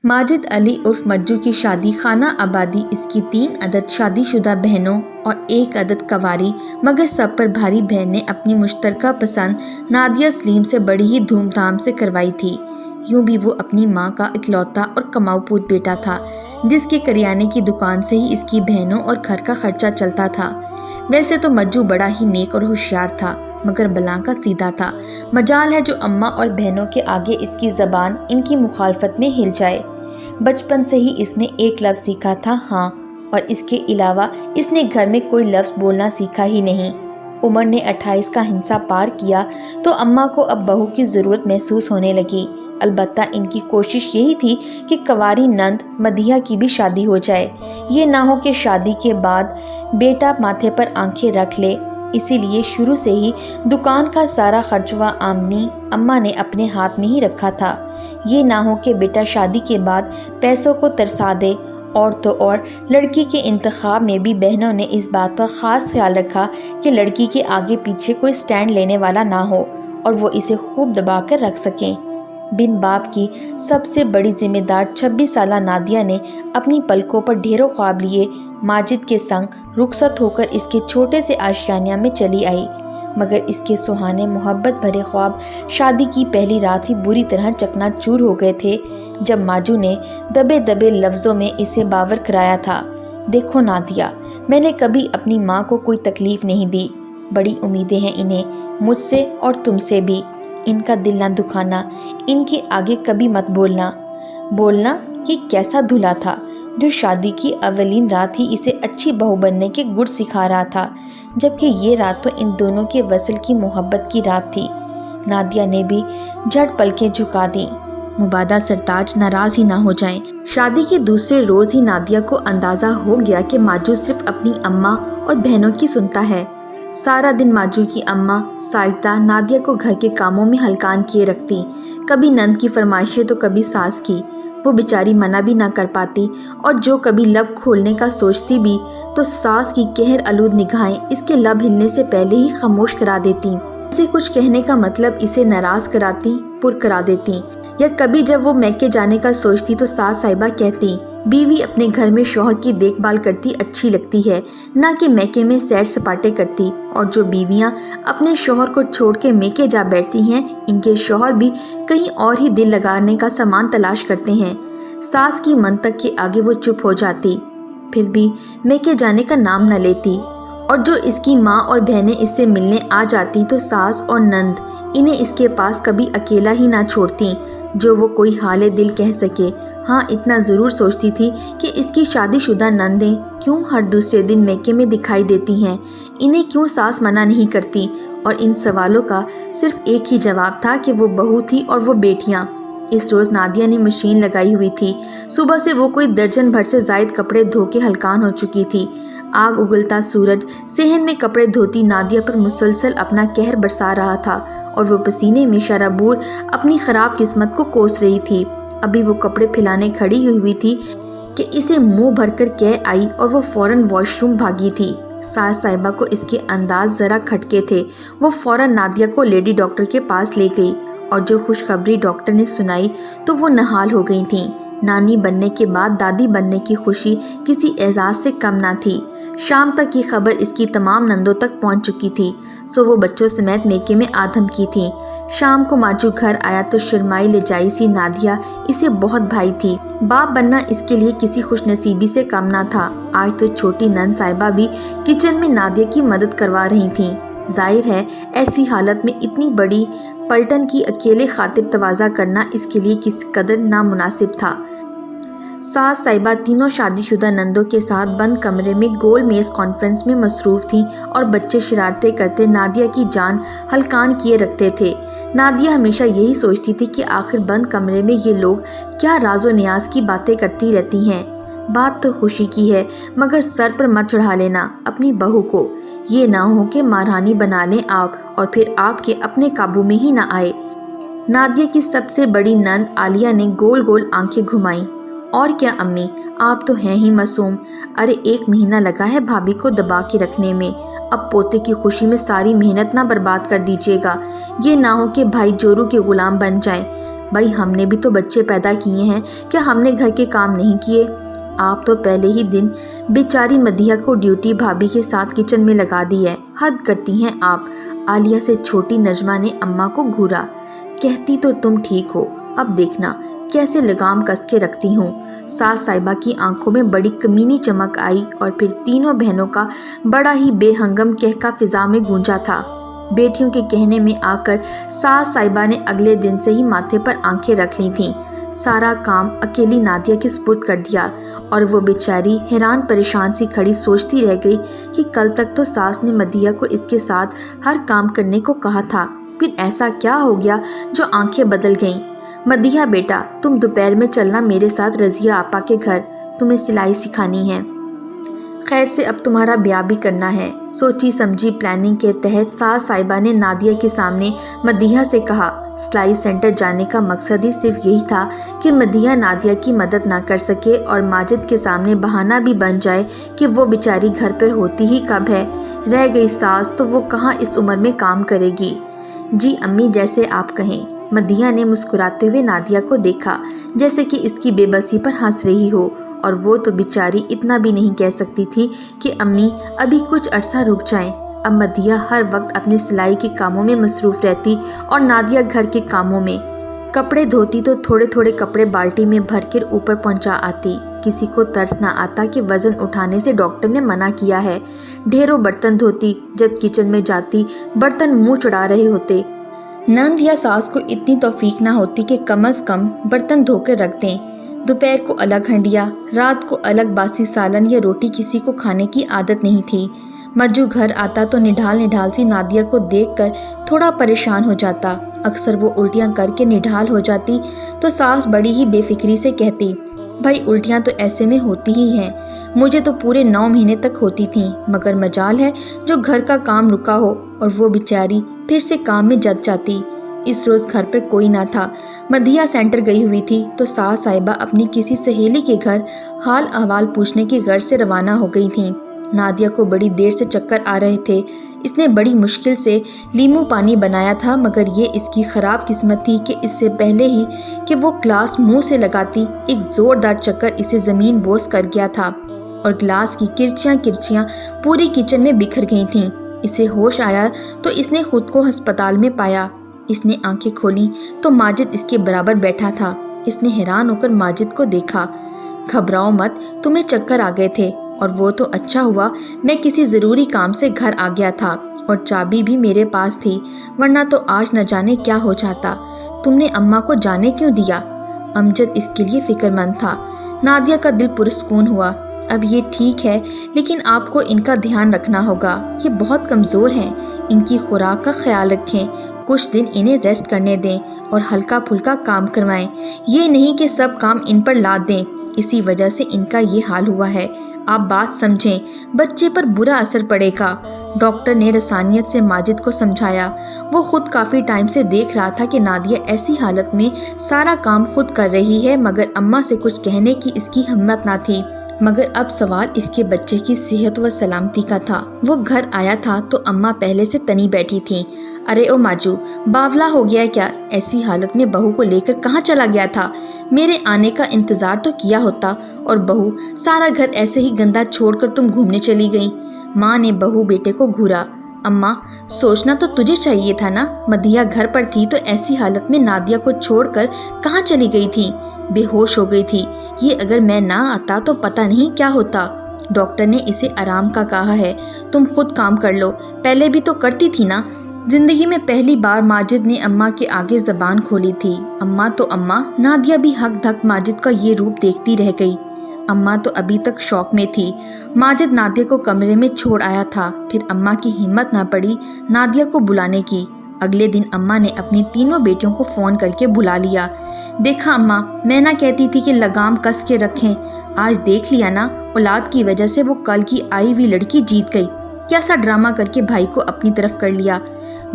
ماجد علی عرف مجو کی شادی خانہ آبادی اس کی 3 عدد شادی شدہ بہنوں اور 1 عدد کنواری مگر سب پر بھاری بہن نے اپنی مشترکہ پسند نادیہ سلیم سے بڑی ہی دھوم دھام سے کروائی تھی۔ یوں بھی وہ اپنی ماں کا اکلوتا اور کماؤ پوت بیٹا تھا، جس کے کریانے کی دکان سے ہی اس کی بہنوں اور گھر کا خرچہ چلتا تھا۔ ویسے تو مجو بڑا ہی نیک اور ہوشیار تھا، مگر بلاں کا سیدھا تھا۔ مجال ہے جو اماں اور بہنوں کے آگے اس کی زبان ان کی مخالفت میں ہل جائے۔ بچپن سے ہی اس نے ایک لفظ سیکھا تھا، ہاں، اور اس کے علاوہ اس نے گھر میں کوئی لفظ بولنا سیکھا ہی نہیں۔ عمر نے 28 کا ہنسا پار کیا تو اماں کو اب بہو کی ضرورت محسوس ہونے لگی۔ البتہ ان کی کوشش یہی تھی کہ کنواری نند مدیحہ کی بھی شادی ہو جائے، یہ نہ ہو کہ شادی کے بعد بیٹا ماتھے پر آنکھیں رکھ لے۔ اسی لیے شروع سے ہی دکان کا سارا خرچ و آمدنی اماں نے اپنے ہاتھ میں ہی رکھا تھا، یہ نہ ہو کہ بیٹا شادی کے بعد پیسوں کو ترسا دے۔ اور تو اور لڑکی کے انتخاب میں بھی بہنوں نے اس بات کا خاص خیال رکھا کہ لڑکی کے آگے پیچھے کوئی سٹینڈ لینے والا نہ ہو اور وہ اسے خوب دبا کر رکھ سکیں۔ بن باپ کی سب سے بڑی ذمہ دار 26 سالہ نادیہ نے اپنی پلکوں پر ڈھیروں خواب لیے ماجد کے سنگ رخصت ہو کر اس کے چھوٹے سے آشیانہ میں چلی آئی، مگر اس کے سہانے محبت بھرے خواب شادی کی پہلی رات ہی بری طرح چکنا چور ہو گئے تھے، جب ماجو نے دبے دبے لفظوں میں اسے باور کرایا تھا، دیکھو نادیہ، میں نے کبھی اپنی ماں کو کوئی تکلیف نہیں دی، بڑی امیدیں ہیں انہیں مجھ سے اور تم سے بھی، ان کا دل نہ دکھانا، ان کے آگے کبھی مت بولنا۔ بولنا یہ کیسا دھلا تھا جو شادی کی اولین رات ہی اسے اچھی بہو بننے کے گڑ سکھا رہا تھا، جبکہ یہ رات تو ان دونوں کے وصل کی محبت کی رات تھی۔ نادیہ نے بھی جھٹ پلکیں جھکا دیں، مبادا سرتاج ناراض ہی نہ ہو جائیں۔ شادی کے دوسرے روز ہی نادیہ کو اندازہ ہو گیا کہ ماجو صرف اپنی اماں اور بہنوں کی سنتا ہے۔ سارا دن ماجو کی اماں ساجدہ نادیہ کو گھر کے کاموں میں ہلکان کیے رکھتی، کبھی نند کی فرمائشیں تو کبھی ساس کی، وہ بیچاری منع بھی نہ کر پاتی، اور جو کبھی لب کھولنے کا سوچتی بھی تو ساس کی قہر آلود نگاہیں اس کے لب ہلنے سے پہلے ہی خاموش کرا دیتی، اسے کچھ کہنے کا مطلب اسے ناراض کراتی، پر کرا دیتی۔ یا کبھی جب وہ میکے جانے کا سوچتی تو ساس صاحبہ کہتی، بیوی اپنے گھر میں شوہر کی دیکھ بھال کرتی اچھی لگتی ہے، نہ کہ میکے میں سیر سپاٹے کرتی، اور جو بیویاں اپنے شوہر کو چھوڑ کے میکے جا بیٹھتی ہیں ان کے شوہر بھی کہیں اور ہی دل لگانے کا سامان تلاش کرتے ہیں۔ ساس کی منطق کے آگے وہ چپ ہو جاتی، پھر بھی میکے جانے کا نام نہ لیتی، اور جو اس کی ماں اور بہنیں اس سے ملنے آ جاتی تو ساس اور نند انہیں اس کے پاس کبھی اکیلا ہی نہ چھوڑتی جو وہ کوئی حال دل کہہ سکے۔ ہاں اتنا ضرور سوچتی تھی کہ اس کی شادی شدہ نندیں کیوں ہر دوسرے دن میکے میں دکھائی دیتی ہیں، انہیں کیوں ساس منع نہیں کرتی، اور ان سوالوں کا صرف ایک ہی جواب تھا کہ وہ بہو تھی اور وہ بیٹیاں۔ اس روز نادیہ نے مشین لگائی ہوئی تھی، صبح سے وہ کوئی درجن بھر سے زائد کپڑے دھو کے ہلکان ہو چکی تھی۔ آگ اگلتا سورج صحن میں کپڑے دھوتی نادیہ پر مسلسل اپنا قہر برسا رہا تھا، اور وہ پسینے میں شرابور اپنی خراب قسمت کو کوس رہی تھی۔ ابھی وہ کپڑے پھیلانے کھڑی ہوئی تھی کہ اسے منہ بھر کر کہہ آئی اور وہ فوراً واش روم بھاگی تھی۔ ساس صاحبہ کو اس کے انداز ذرا کھٹکے تھے، وہ فوراً نادیہ کو لیڈی ڈاکٹر کے پاس لے گئی، اور جو خوشخبری ڈاکٹر نے سنائی تو وہ نہال ہو گئی تھیں۔ نانی بننے کے بعد دادی بننے کی خوشی کسی اعزاز سے کم نہ تھی۔ شام تک یہ خبر اس کی تمام نندوں تک پہنچ چکی تھی، سو وہ بچوں سمیت میکے میں آدھم کی تھیں۔ شام کو ماجو گھر آیا تو شرمائی لجائی سی نادیہ اسے بہت بھائی تھی، باپ بننا اس کے لیے کسی خوش نصیبی سے کم نہ تھا۔ آج تو چھوٹی نند صاحبہ بھی کچن میں نادیہ کی مدد کروا رہی تھیں۔ ظاہر ہے ایسی حالت میں اتنی بڑی پلٹن کی اکیلے خاطر تواضع کرنا اس کے لیے کس قدر نامناسب تھا۔ ساس صاحبہ تینوں شادی شدہ نندوں کے ساتھ بند کمرے میں گول میز کانفرنس میں مصروف تھیں، اور بچے شرارتیں کرتے نادیہ کی جان ہلکان کیے رکھتے تھے۔ نادیہ ہمیشہ یہی سوچتی تھی کہ آخر بند کمرے میں یہ لوگ کیا راز و نیاز کی باتیں کرتی رہتی ہیں۔ بات تو خوشی کی ہے، مگر سر پر مت چڑھا لینا اپنی بہو کو، یہ نہ ہو کہ مہارانی بنا لیں آپ اور پھر آپ کے اپنے قابو میں ہی نہ آئے۔ نادیہ کی سب سے بڑی نند عالیہ نے گول گول آنکھیں گھمائیں، اور کیا امی، آپ تو ہیں ہی معصوم، ارے 1 مہینہ لگا ہے بھابھی کو دبا کے رکھنے میں، اب پوتے کی خوشی میں ساری محنت نہ برباد کر دیجیے گا، یہ نہ ہو کہ بھائی جورو کے غلام بن جائیں۔ بھائی ہم نے بھی تو بچے پیدا کیے ہیں، کیا ہم نے گھر کے کام نہیں کیے؟ آپ تو پہلے ہی دن بیچاری مدیحہ کو ڈیوٹی بھابھی کے ساتھ کچن میں لگا دی ہے، حد کرتی ہیں آپ۔ عالیہ سے چھوٹی نجمہ نے اماں کو گھورا۔ کہتی تو تم ٹھیک ہو، اب دیکھنا کیسے لگام کس کے رکھتی ہوں۔ ساس صاحبہ کی آنکھوں میں بڑی کمینی چمک آئی اور پھر تینوں بہنوں کا بڑا ہی بے ہنگم کہکا فضا میں گونجا تھا۔ بیٹیوں کے کہنے میں آ کر ساس صاحبہ نے اگلے دن سے ہی ماتھے پر آنکھیں رکھ لی تھیں، سارا کام اکیلی نادیہ کے سپرد کر دیا، اور وہ بیچاری حیران پریشان سی کھڑی سوچتی رہ گئی کہ کل تک تو ساس نے مدیحہ کو اس کے ساتھ ہر کام کرنے کو کہا تھا، پھر ایسا کیا ہو گیا جو آنکھیں بدل گئیں؟ مدیحہ بیٹا، تم دوپہر میں چلنا میرے ساتھ رضیہ آپا کے گھر، تمہیں سلائی سکھانی ہے۔ خیر سے اب تمہارا بیاہ بھی کرنا ہے۔ سوچی سمجھی پلاننگ کے تحت ساس صاحبہ نے نادیہ کے سامنے مدیحہ سے کہا۔ سلائی سینٹر جانے کا مقصد ہی صرف یہی تھا کہ مدیحہ نادیہ کی مدد نہ کر سکے اور ماجد کے سامنے بہانہ بھی بن جائے کہ وہ بیچاری گھر پر ہوتی ہی کب ہے، رہ گئی ساس تو وہ کہاں اس عمر میں کام کرے گی۔ جی امی جیسے آپ کہیں۔ مدیحہ نے مسکراتے ہوئے نادیہ کو دیکھا، جیسے کہ اس کی بے بسی پر ہنس رہی ہو، اور وہ تو بیچاری اتنا بھی نہیں کہہ سکتی تھی کہ امی ابھی کچھ عرصہ رک جائیں۔ اب مدیحہ ہر وقت اپنے سلائی کے کاموں میں مصروف رہتی اور نادیہ گھر کے کاموں میں۔ کپڑے دھوتی تو تھوڑے تھوڑے کپڑے بالٹی میں بھر کر اوپر پہنچا آتی۔ کسی کو ترس نہ آتا کہ وزن اٹھانے سے ڈاکٹر نے منع کیا ہے۔ ڈھیروں برتن دھوتی، جب کچن میں جاتی برتن منہ چڑھا رہے ہوتے۔ نند یا ساس کو اتنی توفیق نہ ہوتی کہ کم از کم برتن دھو کر رکھ دیں۔ دوپہر کو الگ ہنڈیا، رات کو الگ باسی سالن یا روٹی کسی کو کھانے کی عادت نہیں تھی۔ مجو گھر آتا تو نڈھال سی نادیہ کو دیکھ کر تھوڑا پریشان ہو جاتا۔ اکثر وہ الٹیاں کر کے نڈھال ہو جاتی تو ساس بڑی ہی بے فکری سے کہتی، بھائی الٹیاں تو ایسے میں ہوتی ہی ہیں، مجھے تو پورے 9 مہینے تک ہوتی تھیں، مگر مجال ہے جو گھر کا کام رکا ہو، اور وہ بیچاری پھر سے کام میں جت جاتی۔ اس روز گھر پر کوئی نہ تھا، مدیحہ سینٹر گئی ہوئی تھی تو ساس صاحبہ اپنی کسی سہیلی کے گھر حال احوال پوچھنے کی غرض سے روانہ ہو گئی تھیں۔ نادیہ کو بڑی دیر سے چکر آ رہے تھے۔ اس نے بڑی مشکل سے لیمو پانی بنایا تھا، مگر یہ اس کی خراب قسمت تھی کہ اس سے پہلے ہی کہ وہ گلاس منہ سے لگاتی ایک زوردار چکر اسے زمین بوس کر گیا تھا، اور گلاس کی کرچیاں پوری کچن میں بکھر گئی تھیں۔ اسے ہوش آیا تو اس نے خود کو ہسپتال میں پایا۔ اس نے آنکھیں کھولیں تو ماجد اس کے برابر بیٹھا تھا۔ اس نے حیران ہو کر ماجد کو دیکھا۔ گھبراؤ مت، تمہیں چکر آ گئے تھے، اور وہ تو اچھا ہوا میں کسی ضروری کام سے گھر آ گیا تھا، اور چابی بھی میرے پاس تھی، ورنہ تو آج نہ جانے کیا ہو جاتا۔ تم نے اماں کو جانے کیوں دیا؟ امجد اس کے لیے فکر مند تھا۔ نادیہ کا دل پرسکون ہوا۔ اب یہ ٹھیک ہے، لیکن آپ کو ان کا دھیان رکھنا ہوگا، یہ بہت کمزور ہیں، ان کی خوراک کا خیال رکھیں، کچھ دن انہیں ریسٹ کرنے دیں اور ہلکا پھلکا کام کروائیں، یہ نہیں کہ سب کام ان پر لاد دیں، اسی وجہ سے ان کا یہ حال ہوا ہے۔ آپ بات سمجھیں، بچے پر برا اثر پڑے گا۔ ڈاکٹر نے رسانیت سے ماجد کو سمجھایا۔ وہ خود کافی ٹائم سے دیکھ رہا تھا کہ نادیہ ایسی حالت میں سارا کام خود کر رہی ہے، مگر اماں سے کچھ کہنے کی اس کی ہمت نہ تھی۔ مگر اب سوال اس کے بچے کی صحت و سلامتی کا تھا۔ وہ گھر آیا تھا تو اماں پہلے سے تنی بیٹھی تھیں۔ ارے او ماجو، باولا ہو گیا کیا؟ ایسی حالت میں بہو کو لے کر کہاں چلا گیا تھا؟ میرے آنے کا انتظار تو کیا ہوتا، اور بہو سارا گھر ایسے ہی گندا چھوڑ کر تم گھومنے چلی گئی۔ ماں نے بہو بیٹے کو گھورا۔ اماں سوچنا تو تجھے چاہیے تھا نا، مدیحہ گھر پر تھی تو ایسی حالت میں نادیہ کو چھوڑ کر کہاں چلی گئی تھی؟ بے ہوش ہو گئی تھی، یہ اگر میں نہ آتا تو پتہ نہیں کیا ہوتا۔ ڈاکٹر نے اسے آرام کا کہا ہے، تم خود کام کر لو، پہلے بھی تو کرتی تھی نا۔ زندگی میں پہلی بار ماجد نے اماں کے آگے زبان کھولی تھی۔ اماں تو اماں، نادیہ بھی ہک دھک ماجد کا یہ روپ دیکھتی رہ گئی۔ اماں تو ابھی تک شوق میں تھی۔ ماجد نادیہ کو کمرے میں چھوڑ آیا تھا، پھر اماں کی ہمت نہ پڑی نادیہ کو بلانے کی۔ اگلے دن اماں نے اپنی تینوں بیٹیوں کو فون کر کے بلا لیا۔ دیکھا اماں، میں نہ کہتی تھی کہ لگام کس کے رکھیں، آج دیکھ لیا نا، اولاد کی وجہ سے وہ کل کی آئی ہوئی لڑکی جیت گئی، کیسا ڈرامہ کر کے بھائی کو اپنی طرف کر لیا۔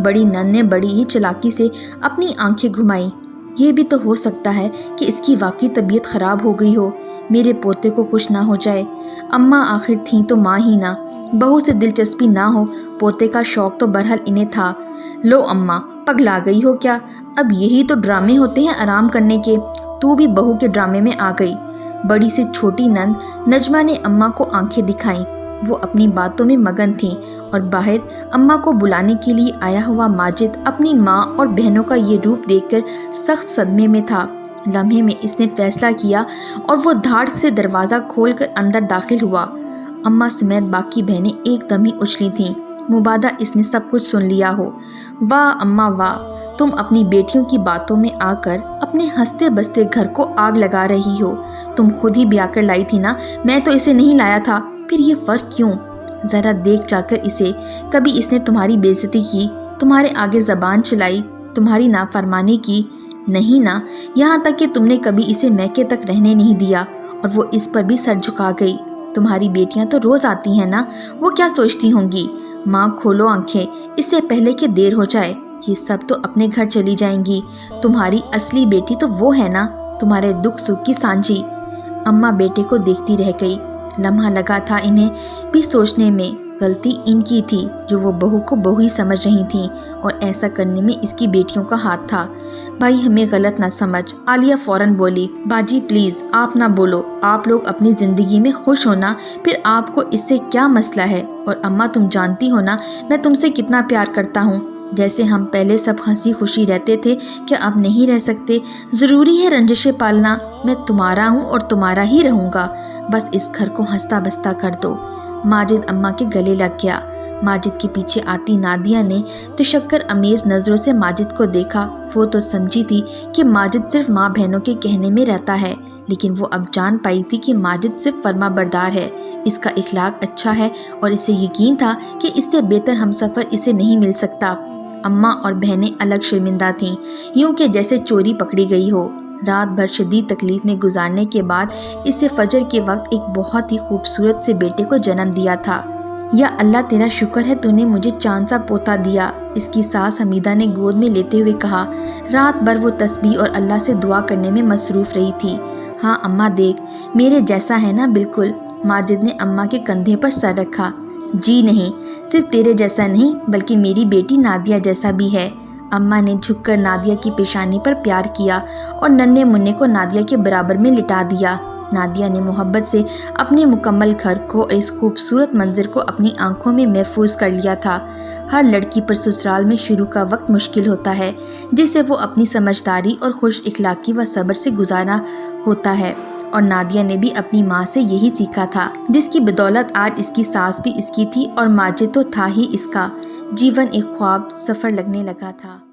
بڑی نند نے بڑی ہی چلاکی سے اپنی آنکھیں گھمائیں۔ یہ بھی تو ہو سکتا ہے کہ اس کی واقعی طبیعت خراب ہو گئی ہو، میرے پوتے کو کچھ نہ ہو جائے۔ اماں آخر تھیں تو ماں ہی نہ، بہو سے دلچسپی نہ ہو، پوتے کا شوق تو برحال انہیں تھا۔ لو اماں، پگلا گئی ہو کیا؟ اب یہی تو ڈرامے ہوتے ہیں آرام کرنے کے، تو بھی بہو کے ڈرامے میں آ گئی۔ بڑی سے چھوٹی نند نجمہ نے اماں کو آنکھیں دکھائیں۔ وہ اپنی باتوں میں مگن تھیں اور باہر اماں کو بلانے کے لیے آیا ہوا ماجد اپنی ماں اور بہنوں کا یہ روپ دیکھ کر سخت صدمے میں تھا۔ لمحے میں اس نے فیصلہ کیا اور وہ دھاڑ سے دروازہ کھول کر اندر داخل ہوا۔ اماں سمیت باقی بہنیں ایک دم ہی اچھلی تھیں، مبادا اس نے سب کچھ سن لیا ہو۔ واہ اماں واہ، تم اپنی بیٹیوں کی باتوں میں آ کر اپنے ہنستے بستے گھر کو آگ لگا رہی ہو۔ تم خود ہی بیاہ کر لائی تھی نا، میں تو اسے نہیں لایا تھا، پھر یہ فرق کیوں؟ ذرا دیکھ جا کر اسے، کبھی اس نے تمہاری بے عزتی کی، تمہارے آگے زبان چلائی، تمہاری نافرمانی کی؟ نہیں نا، یہاں تک کہ تم نے کبھی اسے میکے تک رہنے نہیں دیا اور وہ اس پر بھی سر جھکا گئی۔ تمہاری بیٹیاں تو روز آتی ہیں نا، وہ کیا سوچتی ہوں گی؟ ماں کھولو آنکھیں اس سے پہلے کہ دیر ہو جائے، یہ سب تو اپنے گھر چلی جائیں گی۔ تمہاری اصلی بیٹی تو وہ ہے نا، تمہارے دکھ سکھ کی سانجھی۔ اماں بیٹے کو دیکھتی رہ گئی۔ لمحہ لگا تھا انہیں بھی سوچنے میں، غلطی ان کی تھی جو وہ بہو کو بہو ہی سمجھ رہی تھیں اور ایسا کرنے میں اس کی بیٹیوں کا ہاتھ تھا۔ بھائی ہمیں غلط نہ سمجھ، عالیہ فوراً بولی۔ باجی پلیز آپ نہ بولو، آپ لوگ اپنی زندگی میں خوش ہونا، پھر آپ کو اس سے کیا مسئلہ ہے؟ اور اماں تم جانتی ہو نا میں تم سے کتنا پیار کرتا ہوں، جیسے ہم پہلے سب ہنسی خوشی رہتے تھے کیا اب نہیں رہ سکتے؟ ضروری ہے رنجشیں پالنا؟ میں تمہارا ہوں اور تمہارا ہی رہوں گا، بس اس گھر کو ہنستا بستا کر دو۔ ماجد اماں کے گلے لگ گیا۔ ماجد کے پیچھے آتی نادیہ نے تشکر امیز نظروں سے ماجد کو دیکھا۔ وہ تو سمجھی تھی کہ ماجد صرف ماں بہنوں کے کہنے میں رہتا ہے، لیکن وہ اب جان پائی تھی کہ ماجد صرف فرما بردار ہے، اس کا اخلاق اچھا ہے اور اسے یقین تھا کہ اس سے بہتر ہمسفر اسے نہیں مل سکتا۔ اماں اور بہنیں الگ شرمندہ تھیں، یوں کہ جیسے چوری پکڑی گئی ہو۔ رات بھر شدید تکلیف میں گزارنے کے بعد اسے فجر کے وقت ایک بہت ہی خوبصورت سے بیٹے کو جنم دیا تھا۔ یا اللہ تیرا شکر ہے تو نے مجھے چاند سا پوتا دیا، اس کی ساس حمیدہ نے گود میں لیتے ہوئے کہا۔ رات بھر وہ تسبیح اور اللہ سے دعا کرنے میں مصروف رہی تھی۔ ہاں اماں دیکھ، میرے جیسا ہے نا بالکل۔ ماجد نے اماں کے کندھے پر سر رکھا۔ جی نہیں، صرف تیرے جیسا نہیں بلکہ میری بیٹی نادیہ جیسا بھی ہے۔ اماں نے جھک کر نادیہ کی پیشانی پر پیار کیا اور ننھے منھے کو نادیہ کے برابر میں لٹا دیا۔ نادیہ نے محبت سے اپنے مکمل گھر کو اور اس خوبصورت منظر کو اپنی آنکھوں میں محفوظ کر لیا تھا۔ ہر لڑکی پر سسرال میں شروع کا وقت مشکل ہوتا ہے، جسے وہ اپنی سمجھداری اور خوش اخلاقی و صبر سے گزارا ہوتا ہے، اور نادیہ نے بھی اپنی ماں سے یہی سیکھا تھا، جس کی بدولت آج اس کی ساس بھی اس کی تھی اور ماجد تو تھا ہی اس کا۔ جیون ایک خواب سفر لگنے لگا تھا۔